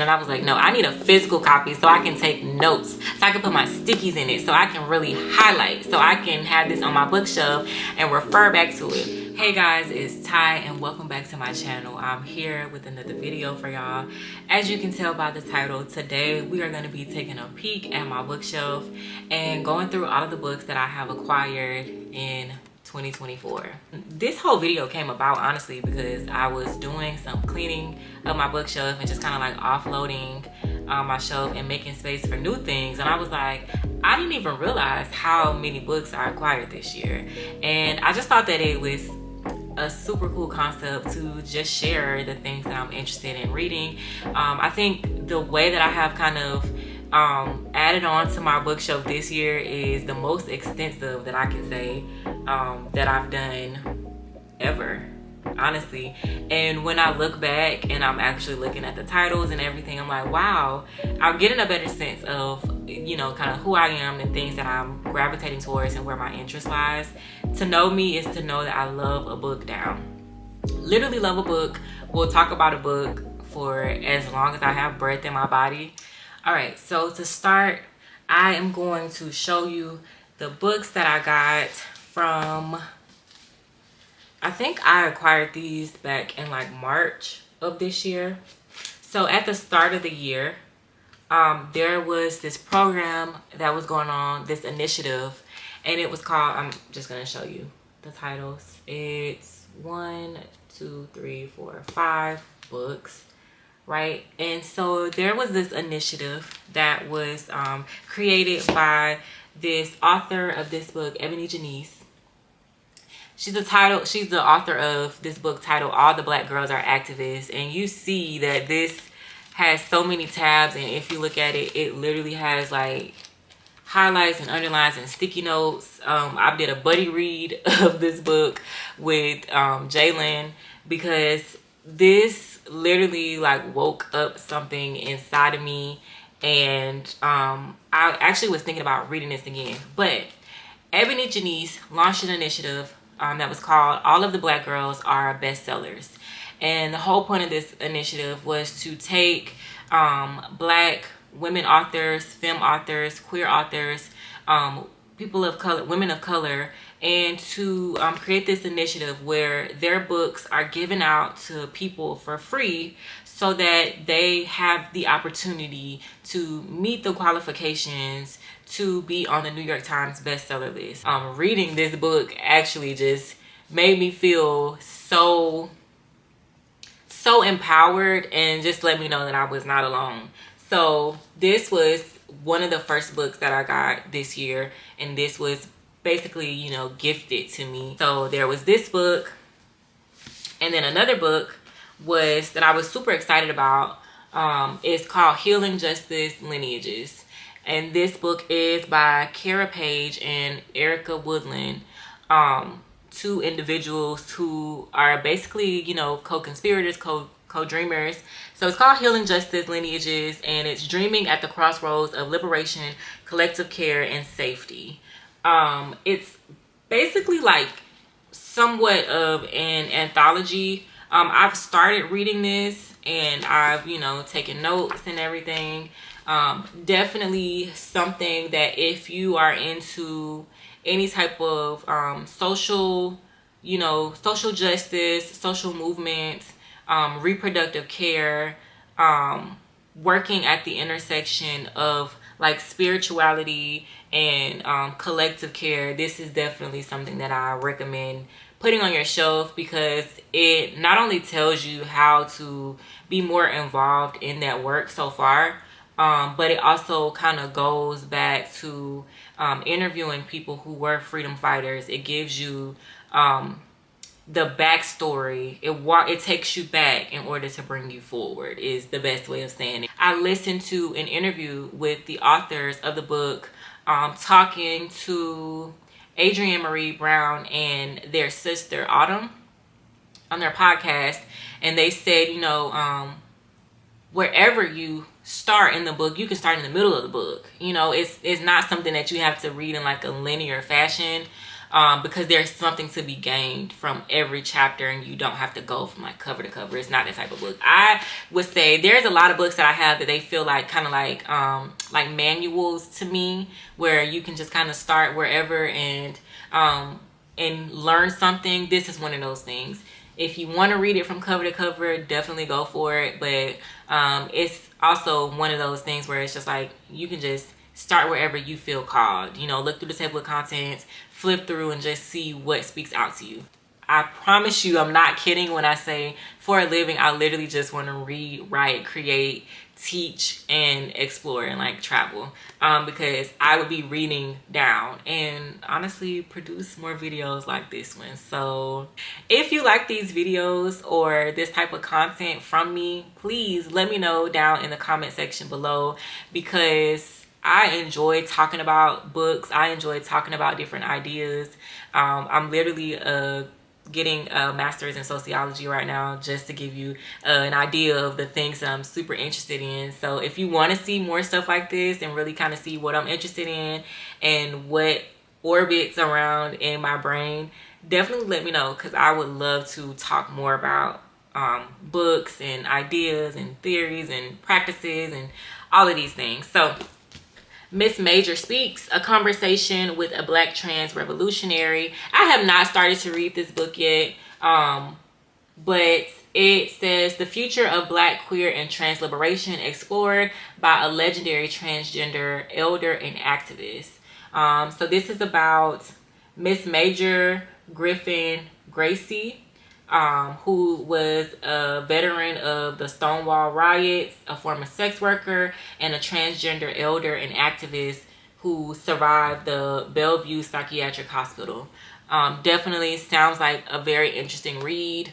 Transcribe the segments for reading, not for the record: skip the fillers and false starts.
And I was like, no, I need a physical copy so I can take notes, so I can put my stickies in it, so I can really highlight, so I can have this on my bookshelf and refer back to it. Hey guys, it's Ty and welcome back to my channel. I'm here with another video for y'all. As you can tell by the title, today we are going to be taking a peek at my bookshelf and going through all of the books that I have acquired in 2024. This whole video came about honestly because I was doing some cleaning of my bookshelf and just kind of like offloading my shelf and making space for new things, and I was like, I didn't even realize how many books I acquired this year, and I just thought that it was a super cool concept to just share the things that I'm interested in reading. I think the way that I have kind of added on to my bookshelf this year is the most extensive that I can say that I've done ever, honestly. And when I look back and I'm actually looking at the titles and everything, I'm like, wow, I'm getting a better sense of, you know, kind of who I am and things that I'm gravitating towards and where my interest lies. To know me is to know that I love a book down. Literally love a book. We'll talk about a book for as long as I have breath in my body. All right, so to start, I am going to show you the books that I got from, I think I acquired these back in like March of this year. So at the start of the year, there was this program that was going on, this initiative, and it was called, I'm just gonna show you the titles. It's 1, 2, 3, 4, 5 books, right? And so there was this initiative that was created by this author of this book, Ebony Janice. She's the author of this book titled All the Black Girls Are Activists, and you see that this has so many tabs, and if you look at it, it literally has like highlights and underlines and sticky notes. I did a buddy read of this book with Jalen because this literally like woke up something inside of me, and I actually was thinking about reading this again. But Ebony Janice launched an initiative that was called All of the Black Girls Are Bestsellers. And the whole point of this initiative was to take black women authors, femme authors, queer authors, people of color, women of color, and to create this initiative where their books are given out to people for free so that they have the opportunity to meet the qualifications to be on the New York Times bestseller list. Reading this book actually just made me feel so empowered and just let me know that I was not alone. So this was one of the first books that I got this year, and this was basically, you know, gifted to me. So there was this book, and then another book was that I was super excited about. It's called Healing Justice Lineages, and this book is by Kara Page and Erica Woodland, two individuals who are basically, you know, co-conspirators, co-dreamers. So it's called Healing Justice Lineages, and it's dreaming at the crossroads of liberation, collective care, and safety. It's basically like somewhat of an anthology. I've started reading this and I've, you know, taken notes and everything. Definitely something that if you are into any type of social, you know, social justice, social movements, reproductive care, working at the intersection of like spirituality and collective care, this is definitely something that I recommend putting on your shelf, because it not only tells you how to be more involved in that work so far, but it also kind of goes back to interviewing people who were freedom fighters. It gives you the backstory. It takes you back in order to bring you forward, is the best way of saying it. I listened to an interview with the authors of the book, talking to Adrienne Marie Brown and their sister Autumn on their podcast, and they said, you know, wherever you start in the book, you can start in the middle of the book. You know, it's not something that you have to read in like a linear fashion. because there's something to be gained from every chapter, and you don't have to go from like cover to cover. It's not that type of book. I would say there's a lot of books that I have that they feel like kind of like manuals to me, where you can just kind of start wherever and learn something. This is one of those things. If you want to read it from cover to cover, definitely go for it. But it's also one of those things where it's just like you can just start wherever you feel called. You know, look through the table of contents, flip through, and just see what speaks out to you. I promise you, I'm not kidding when I say for a living, I literally just want to read, write, create, teach, and explore, and like travel, because I would be reading down and honestly produce more videos like this one. So if you like these videos or this type of content from me, please let me know down in the comment section below, because I enjoy talking about books. I enjoy talking about different ideas. I'm literally getting a master's in sociology right now, just to give you an idea of the things that I'm super interested in. So if you want to see more stuff like this and really kind of see what I'm interested in and what orbits around in my brain, definitely let me know, because I would love to talk more about books and ideas and theories and practices and all of these things. So Miss Major Speaks, a conversation with a Black trans revolutionary. I have not started to read this book yet, but it says the future of Black, queer, and trans liberation explored by a legendary transgender elder and activist. So this is about Miss Major Griffin Gracie, who was a veteran of the Stonewall riots, a former sex worker, and a transgender elder and activist who survived the Bellevue Psychiatric Hospital. Definitely sounds like a very interesting read.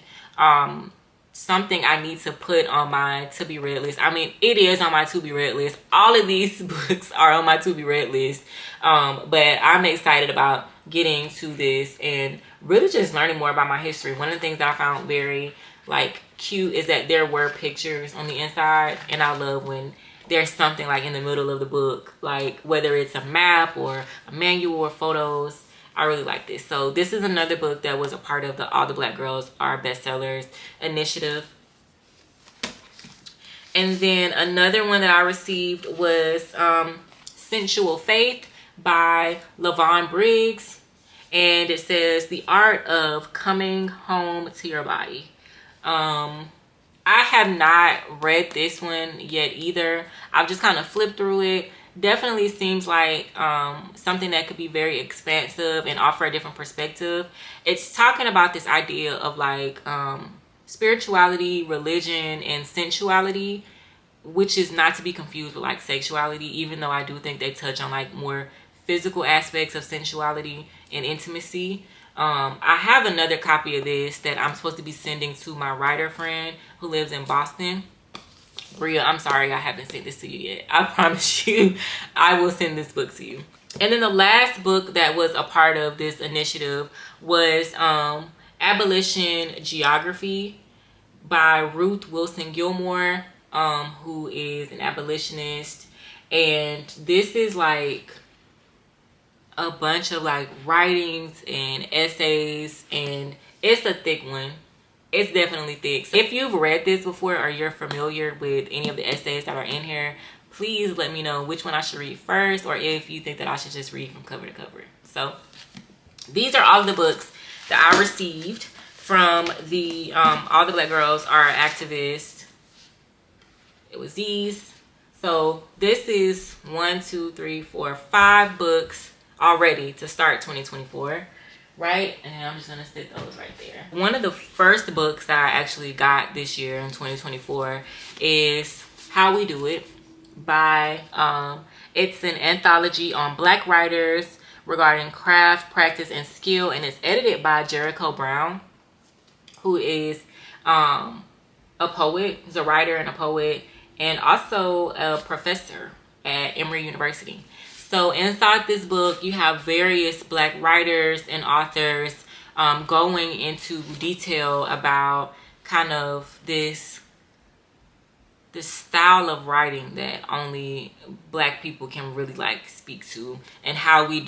Something I need to put on my to be read list. I mean, it is on my to be read list. All of these books are on my to be read list. But I'm excited about getting to this and really just learning more about my history. One of the things that I found very like cute is that there were pictures on the inside, and I love when there's something like in the middle of the book, like whether it's a map or a manual or photos. I really like this. So this is another book that was a part of the All the Black Girls Are Bestsellers initiative. And then another one that I received was Sensual Faith by Lavon Briggs. And it says The Art of Coming Home to Your Body. I have not read this one yet either. I've just kind of flipped through it. Definitely seems like something that could be very expansive and offer a different perspective. It's talking about this idea of like spirituality, religion, and sensuality, which is not to be confused with like sexuality, even though I do think they touch on like more physical aspects of sensuality and intimacy. I have another copy of this that I'm supposed to be sending to my writer friend who lives in Boston. Bria, I'm sorry I haven't sent this to you yet. I promise you I will send this book to you. And then the last book that was a part of this initiative was Abolition Geography by Ruth Wilson Gilmore, who is an abolitionist. And this is like a bunch of like writings and essays, and it's a thick one. It's definitely thick. So if you've read this before or you're familiar with any of the essays that are in here, please let me know which one I should read first, or if you think that I should just read from cover to cover. So these are all of the books that I received from the All the Black Girls Are Activists. It was these. So this is 1, 2, 3, 4, 5 books already to start 2024. Right, and I'm just gonna stick those right there. One of the first books that I actually got this year in 2024 is How We Do It by it's an anthology on Black writers regarding craft, practice, and skill, and it's edited by Jericho Brown, who is a poet. He's a writer and a poet, and also a professor at Emory University. So inside this book, you have various Black writers and authors going into detail about kind of this this style of writing that only Black people can really like speak to, and how we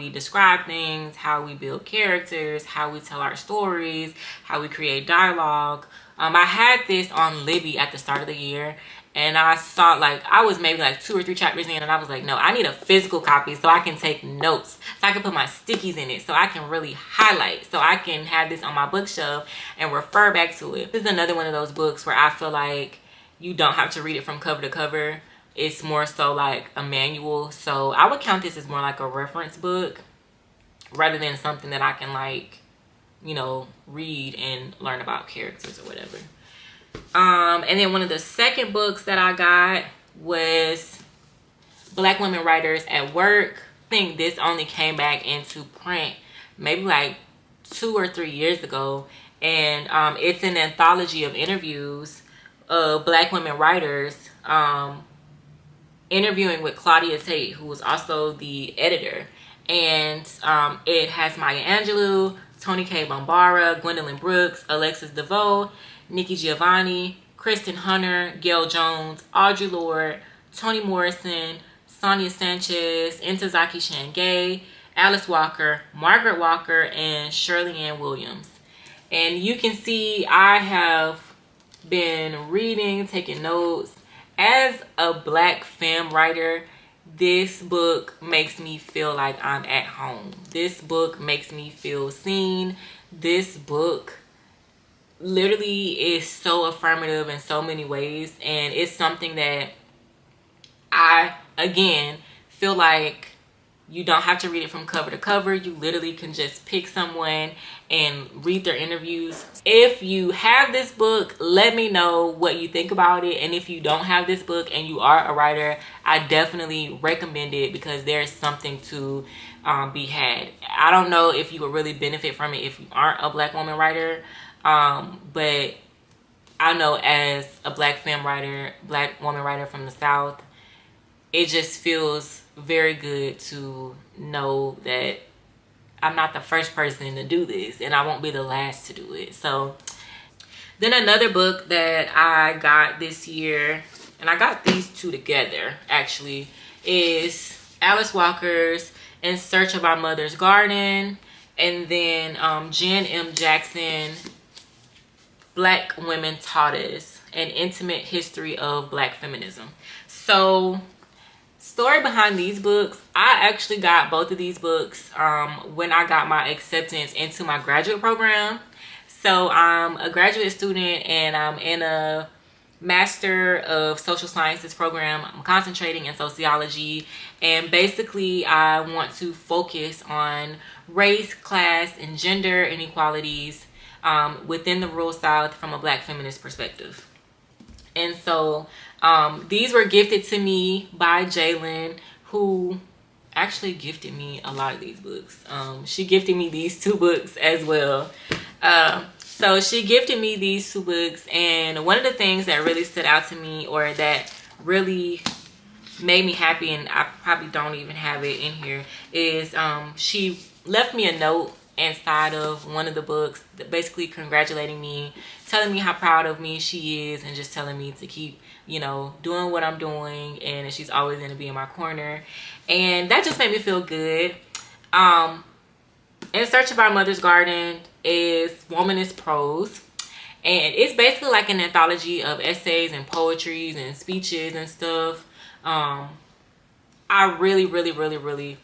describe things, how we build characters, how we tell our stories, how we create dialogue. I had this on Libby at the start of the year, and I saw, like, I was maybe like 2 or 3 chapters in, and I was like, no, I need a physical copy so I can take notes, so I can put my stickies in it, so I can really highlight, so I can have this on my bookshelf and refer back to it. This is another one of those books where I feel like you don't have to read it from cover to cover. It's more so like a manual. So I would count this as more like a reference book rather than something that I can, like, you know, read and learn about characters or whatever. And then one of the second books that I got was Black Women Writers at Work. I think this only came back into print maybe like 2 or 3 years ago. And it's an anthology of interviews of Black women writers, interviewing with Claudia Tate, who was also the editor. And it has Maya Angelou, Toni K. Bombara, Gwendolyn Brooks, Alexis DeVoe, Nikki Giovanni, Kristen Hunter, Gail Jones, Audre Lorde, Toni Morrison, Sonia Sanchez, Ntozake Shange, Alice Walker, Margaret Walker, and Shirley Ann Williams. And you can see I have been reading, taking notes. As a Black femme writer, this book makes me feel like I'm at home. This book makes me feel seen. This book literally is so affirmative in so many ways, and it's something that I, again, feel like you don't have to read it from cover to cover. You literally can just pick someone and read their interviews. If you have this book, let me know what you think about it. And if you don't have this book and you are a writer, I definitely recommend it, because there's something to be had. I don't know if you would really benefit from it if you aren't a Black woman writer. But I know as a Black femme writer, Black woman writer from the South, it just feels very good to know that I'm not the first person to do this, and I won't be the last to do it. So then another book that I got this year, and I got these two together actually, is Alice Walker's In Search of Our Mother's Garden, and then Jen M. Jackson, Black Women Taught Us, An Intimate History of Black Feminism. So story behind these books, I actually got both of these books when I got my acceptance into my graduate program. So I'm a graduate student, and I'm in a Master of Social Sciences program. I'm concentrating in sociology, and basically I want to focus on race, class, and gender inequalities within the rural South from a Black feminist perspective. And so these were gifted to me by Jalen, who actually gifted me a lot of these books. She gifted me these 2 books as well. So she gifted me these 2 books, and one of the things that really stood out to me, or that really made me happy, and I probably don't even have it in here, is she left me a note inside of one of the books, basically congratulating me, telling me how proud of me she is, and just telling me to keep, you know, doing what I'm doing, and she's always going to be in my corner. And that just made me feel good. In Search of Our Mother's Garden is womanist prose, and it's basically like an anthology of essays and poetries and speeches and stuff. I really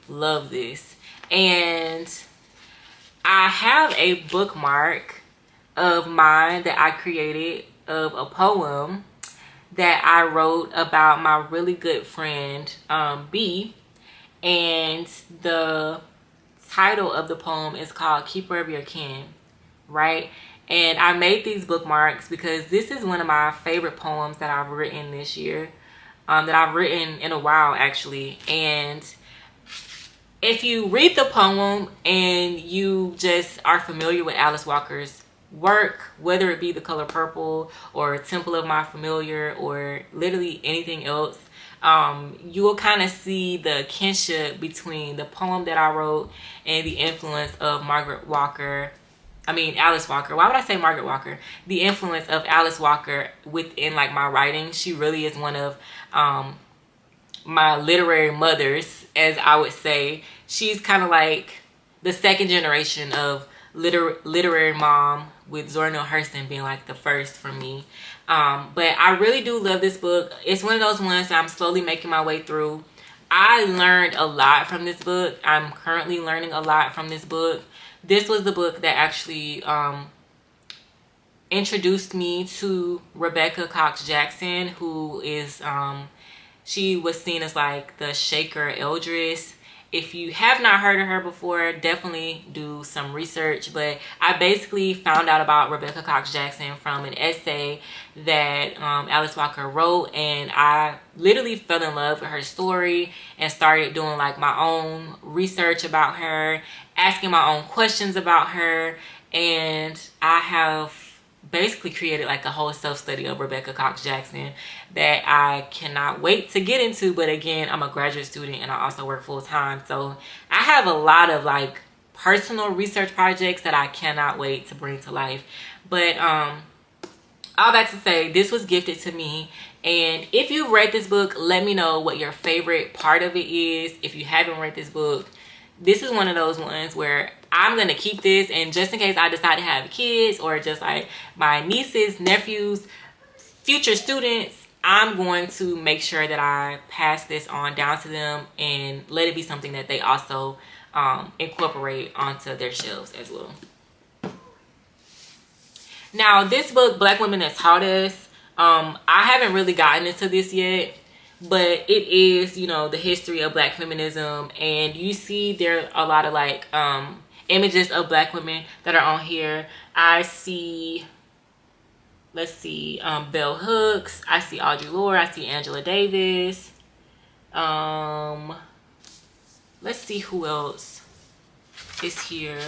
love this, and I have a bookmark of mine that I created of a poem that I wrote about my really good friend B, and the title of the poem is called Keeper of Your Kin, right? And I made these bookmarks because this is one of my favorite poems that I've written this year, that I've written in a while actually. And if you read the poem and you just are familiar with Alice Walker's work, whether it be The Color Purple or Temple of My Familiar or literally anything else, you will kind of see the kinship between the poem that I wrote and the influence of Margaret Walker Alice Walker. Why would I say Margaret Walker? The influence of Alice Walker within like my writing. She really is one of my literary mothers, as I would say. She's kind of like the second generation of literary mom, with Zora Neale Hurston being like the first for me. But I really do love this book. It's one of those ones that I'm slowly making my way through. I learned a lot from this book. I'm currently learning a lot from this book. This was the book that actually introduced me to Rebecca Cox Jackson, who is she was seen as like the Shaker Eldris. If you have not heard of her before, definitely do some research. But I basically found out about Rebecca Cox Jackson from an essay that Alice Walker wrote, and I literally fell in love with her story and started doing like my own research about her, asking my own questions about her, and I have basically created like a whole self-study of Rebecca Cox Jackson that I cannot wait to get into. But again, I'm a graduate student and I also work full-time, so I have a lot of like personal research projects that I cannot wait to bring to life. But all that to say, this was gifted to me, and if you've read this book, let me know what your favorite part of it is. If you haven't read this book, this is one of those ones where I'm going to keep this, and just in case I decide to have kids or just like my nieces, nephews, future students, I'm going to make sure that I pass this on down to them and let it be something that they also incorporate onto their shelves as well. Now, this book, Black Women That Taught Us, I haven't really gotten into this yet, but it is, you know, the history of Black feminism, and you see there are a lot of like images of Black women that are on here. I see, let's see, Bell Hooks, I see Audre Lorde, I see Angela Davis. Let's see who else is here.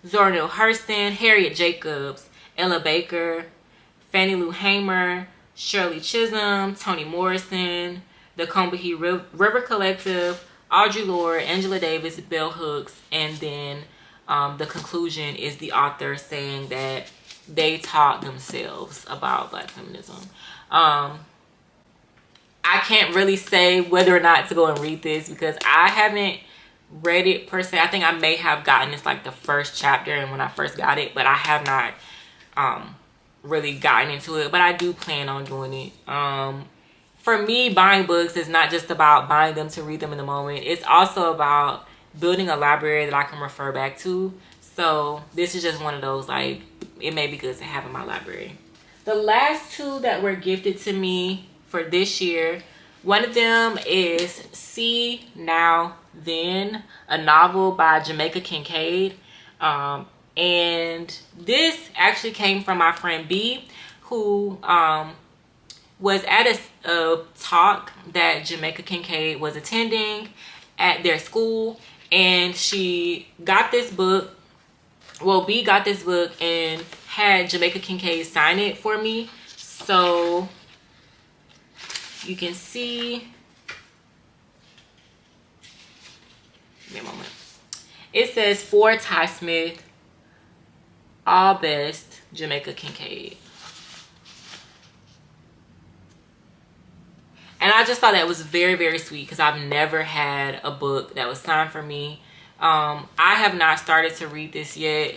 Zora Neale Hurston, Harriet Jacobs, Ella Baker, Fannie Lou Hamer, Shirley Chisholm, Toni Morrison, the Combahee River Collective, Audre Lorde, Angela Davis, Bell Hooks, and then the conclusion is the author saying that they taught themselves about Black feminism. I can't really say whether or not to go and read this because I haven't read it per se. I think I may have gotten this like the first chapter and when I first got it, but I have not really gotten into it, but I do plan on doing it. For me, buying books is not just about buying them to read them in the moment. It's also about building a library that I can refer back to. So this is just one of those, like, it may be good to have in my library. The last two that were gifted to me for this year, one of them is See Now Then, a novel by Jamaica Kincaid. And this actually came from my friend B, who was at a talk that Jamaica Kincaid was attending at their school, and she got this book. Well, B got this book and had Jamaica Kincaid sign it for me. So you can see, give me a moment. It says, for Ty Smith, all best, Jamaica Kincaid. And I just thought that was very, very sweet because I've never had a book that was signed for me. I have not started to read this yet.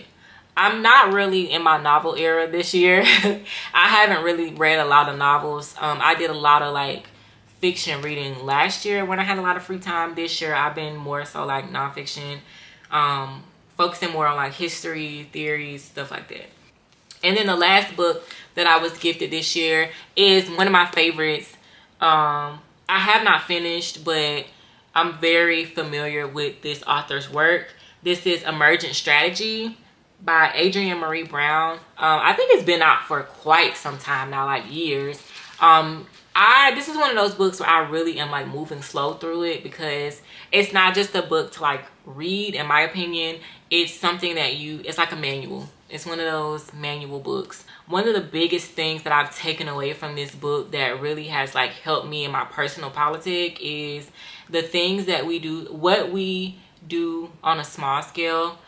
I'm not really in my novel era this year. I haven't really read a lot of novels. I did a lot of like fiction reading last year when I had a lot of free time. This year I've been more so like nonfiction, focusing more on like history, theories, stuff like that. And then the last book that I was gifted this year is one of my favorites. I have not finished, but I'm very familiar with this author's work. This is Emergent Strategy by Adrienne Marie Brown. I think it's been out for quite some time now, like years. This is one of those books where I really am like moving slow through it because it's not just a book to like read, in my opinion. It's something that it's like a manual. It's one of those manual books. One of the biggest things that I've taken away from this book that really has like helped me in my personal politic is the things that we do, what we do on a small scale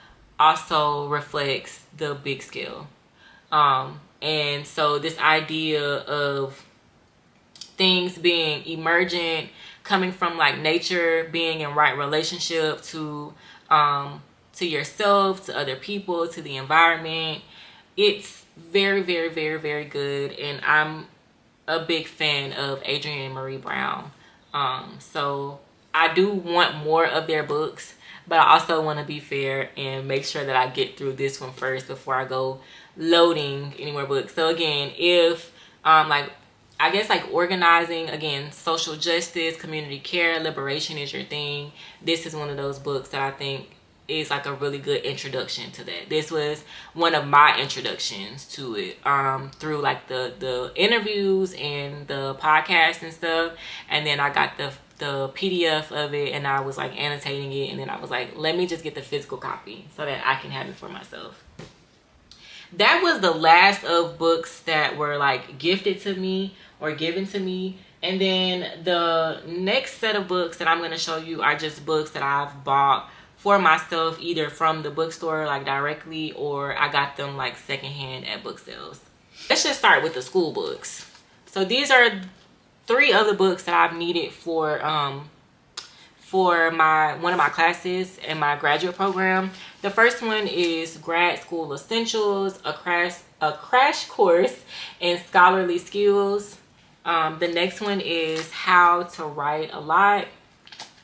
also reflects the big scale. And so this idea of things being emergent, coming from like nature, being in right relationship to yourself, to other people, to the environment. It's very, very, very, very good. And I'm a big fan of Adrienne Marie Brown. So I do want more of their books, but I also want to be fair and make sure that I get through this one first before I go loading any more books. So again, if I guess like organizing, again, social justice, community care, liberation is your thing, this is one of those books that I think is like a really good introduction to that. This was one of my introductions to it through like the interviews and the podcast and stuff. And then I got the PDF of it and I was like annotating it. And then I was like, let me just get the physical copy so that I can have it for myself. That was the last of books that were like gifted to me or given to me. And then the next set of books that I'm going to show you are just books that I've bought for myself, either from the bookstore like directly, or I got them like secondhand at book sales. Let's just start with the school books. So these are 3 of the books that I've needed for one of my classes in my graduate program. The first one is Grad School Essentials, a crash course in scholarly skills. The next one is How to Write a Lot.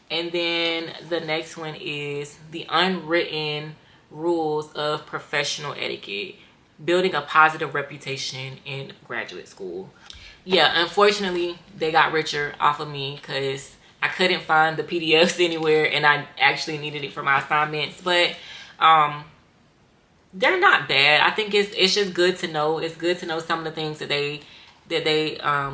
And then the next one is The Unwritten Rules of Professional Etiquette, Building a Positive Reputation in Graduate School. Yeah, unfortunately, they got richer off of me because I couldn't find the PDFs anywhere and I actually needed it for my assignments. But they're not bad. I think it's just good to know. It's good to know some of the things that they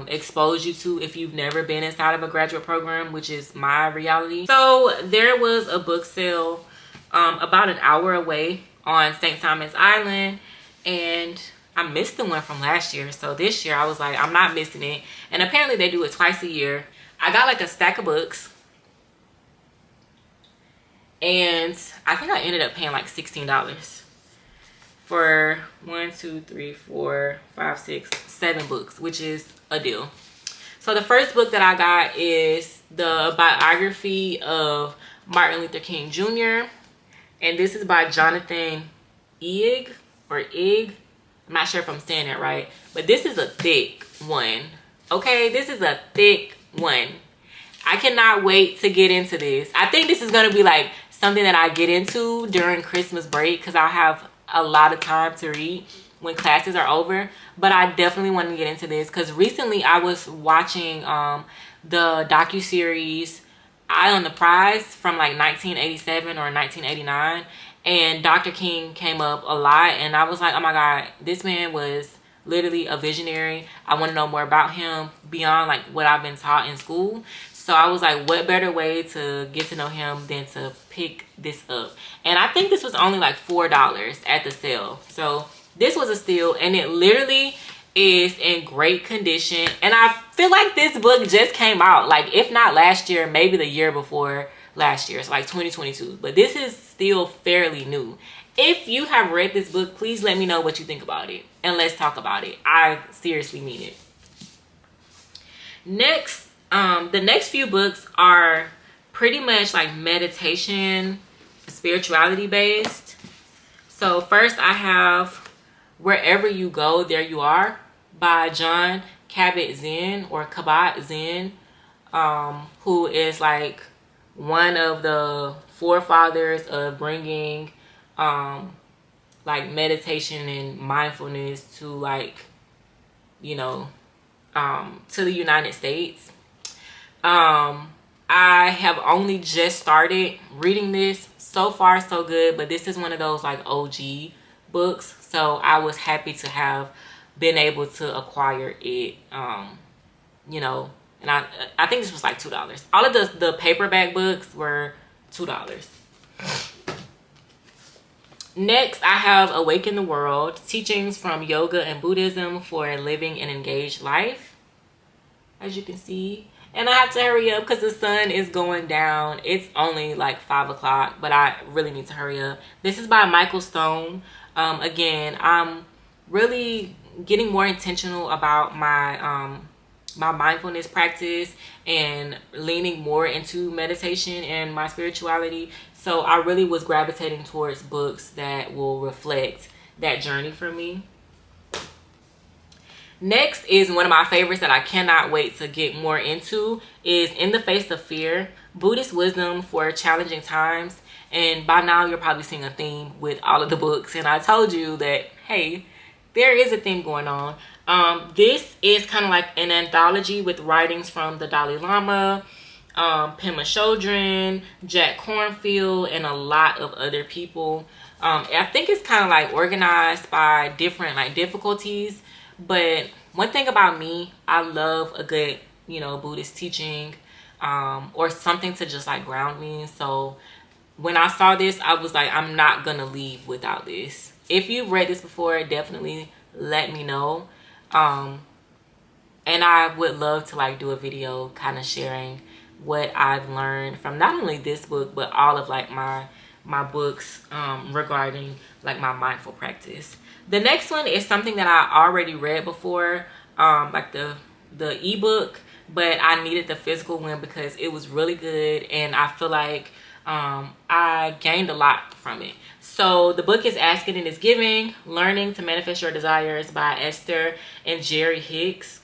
expose you to if you've never been inside of a graduate program, which is my reality. So there was a book sale about an hour away on St. Simon's Island, and I missed the one from last year. So this year I was like, I'm not missing it. And apparently they do it twice a year. I got like a stack of books, and I think I ended up paying like $16 for 7 books, which is a deal. So the first book that I got is the biography of Martin Luther King Jr. And this is by Jonathan Eig, or Ig. I'm not sure if I'm saying it right, but this is a thick one. Okay, this is a thick one. I cannot wait to get into this. I think this is going to be like something that I get into during Christmas break because I'll have a lot of time to read when classes are over. But I definitely want to get into this because recently I was watching the docuseries Eye on the Prize from like 1987 or 1989, and Dr. King came up a lot, and I was like, oh my god, this man was literally a visionary. I want to know more about him beyond like what I've been taught in school. So I was like, what better way to get to know him than to pick this up? And I think this was only like $4 at the sale. So this was a steal, and it literally is in great condition. And I feel like this book just came out, like if not last year, maybe the year before last year. It's like 2022, but this is still fairly new. If you have read this book, please let me know what you think about it, and let's talk about it. I seriously mean it. Next, the next few books are pretty much like meditation, spirituality based. So first I have Wherever You Go, There You Are by John Kabat-Zinn, or Kabat-Zinn, who is like one of the forefathers of bringing like meditation and mindfulness to like, you know, to the United States. I have only just started reading this. So far so good, but this is one of those like OG books, so I was happy to have been able to acquire it. You know, and I think this was like $2. All of the paperback books were $2. Next, I have Awaken the World, Teachings from Yoga and Buddhism for Living an Engaged Life, as you can see. and I have to hurry up because the sun is going down. It's only like 5 o'clock, but I really need to hurry up. This is by Michael Stone. Again, I'm really getting more intentional about my my mindfulness practice and leaning more into meditation and my spirituality. So I really was gravitating towards books that will reflect that journey for me. Next is one of my favorites that I cannot wait to get more into is In the Face of Fear, Buddhist Wisdom for Challenging Times. And by now you're probably seeing a theme with all of the books. And I told you that, hey, there is a theme going on. This is kind of like an anthology with writings from the Dalai Lama, Pema Chodron, Jack Kornfield, and a lot of other people. I think it's kind of like organized by different like difficulties. But one thing about me, I love a good, Buddhist teaching, or something to just like ground me. So when I saw this, I was like, I'm not gonna leave without this. If you've read this before, definitely let me know. And I would love to like do a video kind of sharing what I've learned from not only this book, but all of like my books regarding like my mindful practice. The next one is something that I already read before, like the ebook, but I needed the physical one because it was really good, and I feel like I gained a lot from it. So the book is Asking and Is Giving, Learning to Manifest Your Desires by Esther and Jerry Hicks.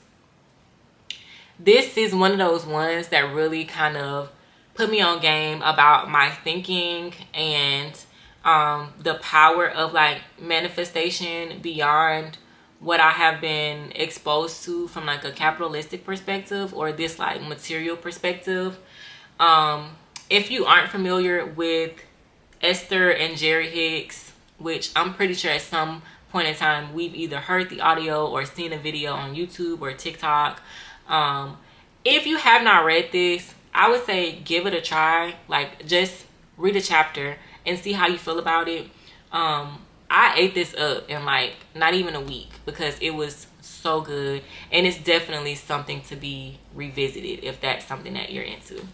This is one of those ones that really kind of put me on game about my thinking and the power of like manifestation beyond what I have been exposed to from like a capitalistic perspective or this like material perspective. If you aren't familiar with Esther and Jerry Hicks, which I'm pretty sure at some point in time we've either heard the audio or seen a video on YouTube or TikTok. If you have not read this, I would say give it a try. Like just read a chapter and see how you feel about it. I ate this up in like not even a week because it was so good, and it's definitely something to be revisited if that's something that you're into.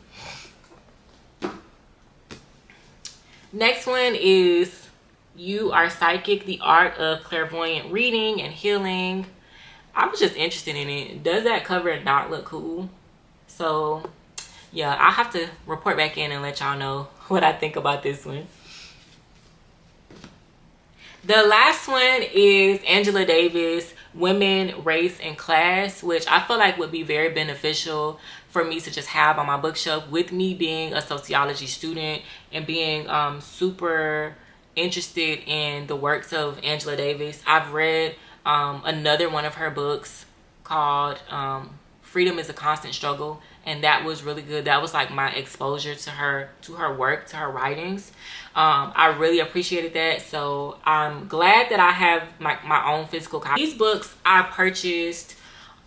Next one is You Are Psychic, The Art of Clairvoyant Reading and Healing. I was just interested in it. Does that cover not look cool? So yeah, I'll have to report back in and let y'all know what I think about this one. The last one is Angela Davis, Women, Race, and Class, which I feel like would be very beneficial for me to just have on my bookshelf, with me being a sociology student and being super interested in the works of Angela Davis. I've read another one of her books called Freedom is a Constant Struggle, and that was really good. That was like my exposure to her work, to her writings. I really appreciated that. So I'm glad that I have my own physical copy. These books I purchased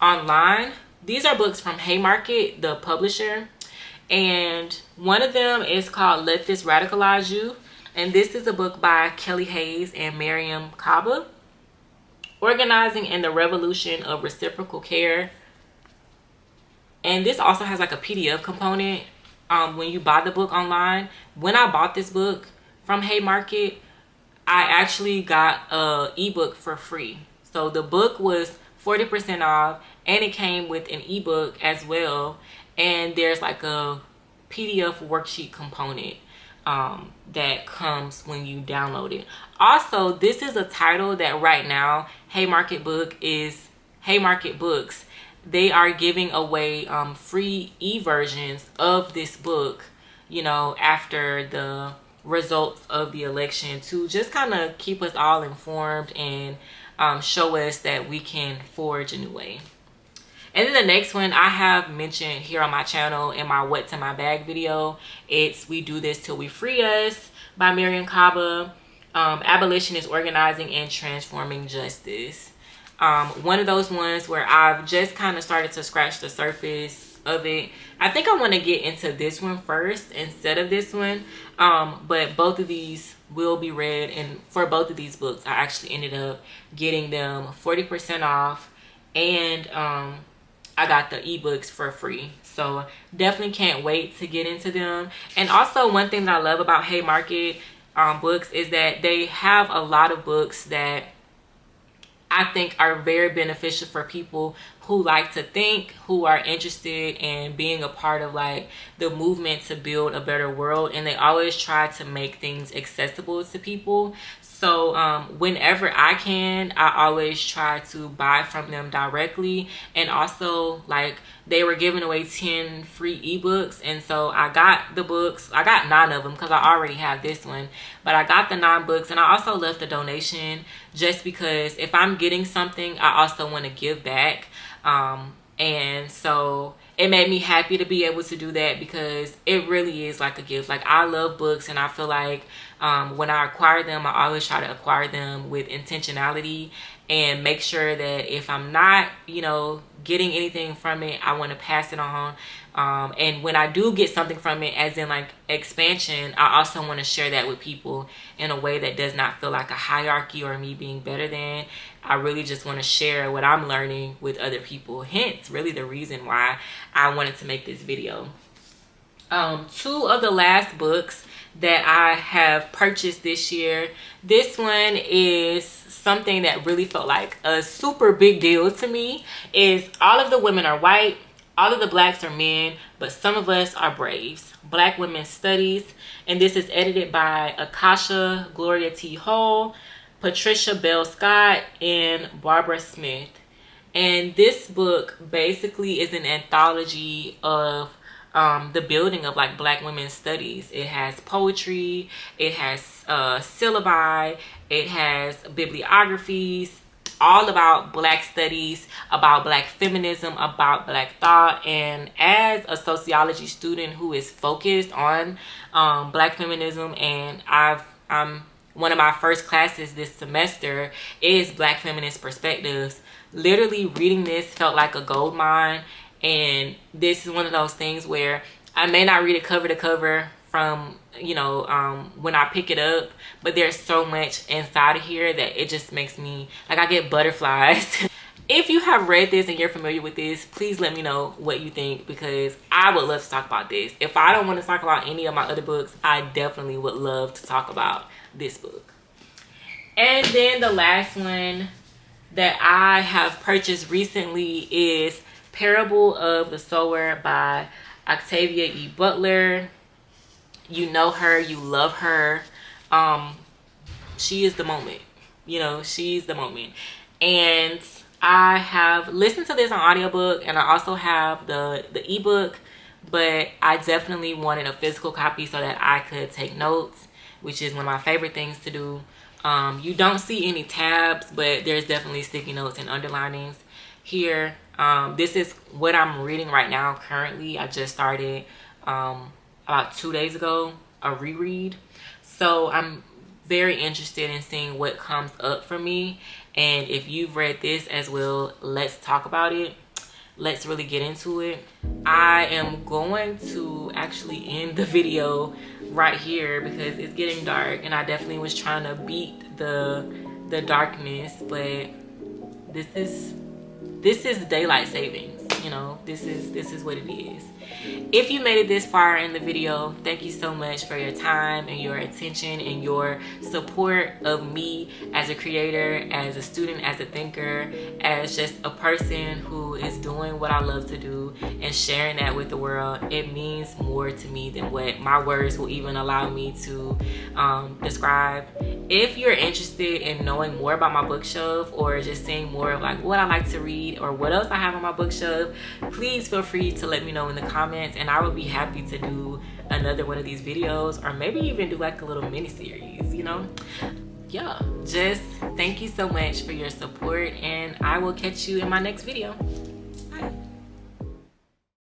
online. These are books from Haymarket, the publisher, and one of them is called Let This Radicalize You, and this is a book by Kelly Hayes and Miriam Kaba, Organizing in the Revolution of Reciprocal Care. And this also has like a PDF component when you buy the book online. When I bought this book from Haymarket, I actually got a ebook for free. So the book was 40% off, and it came with an ebook as well. And there's like a PDF worksheet component that comes when you download it. Also, this is a title that right now Haymarket Books, they are giving away free e-versions of this book, after the results of the election, to just kind of keep us all informed and show us that we can forge a new way. And then the next one I have mentioned here on my channel in my What's in My Bag video. It's We Do This Till We Free Us by Miriam Kaba. Abolitionist Organizing and Transforming Justice. One of those ones where I've just kind of started to scratch the surface of it. I think I want to get into this one first instead of this one. But both of these will be read, and for both of these books I actually ended up getting them 40% off, and I got the ebooks for free. So definitely can't wait to get into them. And also one thing that I love about Haymarket books is that they have a lot of books that I think are very beneficial for people who like to think, who are interested in being a part of like the movement to build a better world. And they always try to make things accessible to people. So whenever I can, I always try to buy from them directly. And also, like, they were giving away 10 free ebooks, and so I got the books. I got 9 of them because I already have this one, but I got the 9 books, and I also left a donation just because if I'm getting something, I also want to give back. And so it made me happy to be able to do that, because it really is like a gift. Like, I love books, and I feel like when I acquire them, I always try to acquire them with intentionality and make sure that if I'm not, you know, getting anything from it, I want to pass it on. And when I do get something from it, as in like expansion, I also want to share that with people in a way that does not feel like a hierarchy or me being better than. I really just want to share what I'm learning with other people. Hence, really the reason why I wanted to make this video. 2 of the last books that I have purchased this year. This one is something that really felt like a super big deal to me. Is All of the Women Are White, All of the Blacks Are Men, But Some of Us Are Braves, Black Women's Studies. And this is edited by Akasha Gloria T. Hall, Patricia Bell Scott, and Barbara Smith. And this book basically is an anthology of the building of like Black women's studies. It has poetry, it has syllabi, it has bibliographies, all about Black studies, about Black feminism, about Black thought. And as a sociology student who is focused on Black feminism, and I'm one of my first classes this semester is Black feminist perspectives. Literally reading this felt like a gold mine. And this is one of those things where I may not read it cover to cover from, you know, when I pick it up, but there's so much inside of here that it just makes me, like, I get butterflies. If you have read this and you're familiar with this, please let me know what you think, because I would love to talk about this. If I don't want to talk about any of my other books, I definitely would love to talk about this book. And then the last one that I have purchased recently is Parable of the Sower by Octavia E. Butler. You know her, you love her. She is the moment. You know, she's the moment. And I have listened to this on audiobook, and I also have the ebook, but I definitely wanted a physical copy so that I could take notes, which is one of my favorite things to do. You don't see any tabs, but there's definitely sticky notes and underlinings here. This is what I'm reading right now currently. I just started about 2 days ago a reread, so I'm very interested in seeing what comes up for me. And if you've read this as well, let's talk about it. Let's really get into it. I am going to actually end the video right here because it's getting dark, and I definitely was trying to beat the darkness, but this is daylight savings. You know, this is what it is. If you made it this far in the video, thank you so much for your time and your attention and your support of me as a creator, as a student, as a thinker, as just a person who is doing what I love to do and sharing that with the world. It means more to me than what my words will even allow me to describe. If you're interested in knowing more about my bookshelf, or just seeing more of like what I like to read or what else I have on my bookshelf, please feel free to let me know in the comments, and I would be happy to do another one of these videos, or maybe even do like a little mini series, you know. Yeah, just thank you so much for your support, and I will catch you in my next video.